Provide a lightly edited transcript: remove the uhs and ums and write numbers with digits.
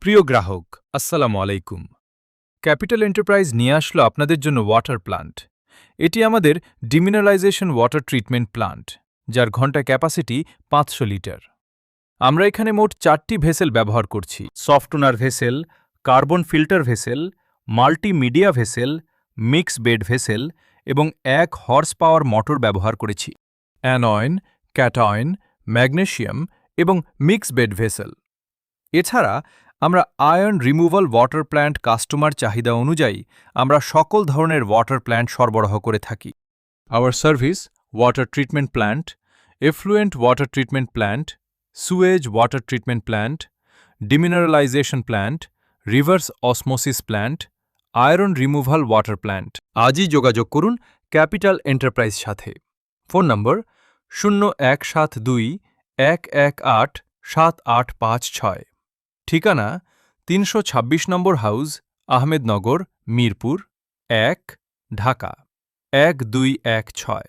প্রিয় গ্রাহক, আসসালামু আলাইকুম। ক্যাপিটাল এন্টারপ্রাইজ নিয়ে আসলো আপনাদের জন্য ওয়াটার প্ল্যান্ট। এটি আমাদের ডিমিনারাইজেশন ওয়াটার ট্রিটমেন্ট প্ল্যান্ট, যার ঘন্টা ক্যাপাসিটি 500 লিটার। আমরা এখানে মোট 4টি ভেসেল ব্যবহার করছি: softener vessel, carbon filter vessel, multimedia vessel, mix bed vessel এবং 1 হর্স পাওয়ার মোটর ব্যবহার করেছি। অ্যানয়ন, ক্যাটায়ন, ম্যাগনেসিয়াম এবং মিক্স বেড ভেসেল। এছাড়া আমরা iron removal water plant customer চাহিদা অনুযায়ী আমরা সকল ধরনের ওয়াটার প্ল্যান্ট সরবরাহ করে থাকি। Our service: water treatment plant, effluent water treatment plant, sewage water treatment plant, demineralization plant, reverse osmosis plant, iron removal water plant. আজই যোগাযোগ করুন ক্যাপিটাল এন্টারপ্রাইজ সাথে। Phone number 0172-118-7856। ঠিকানা 326 নম্বর হাউস, আহমেদনগর, মিরপুর 1, ঢাকা 1216।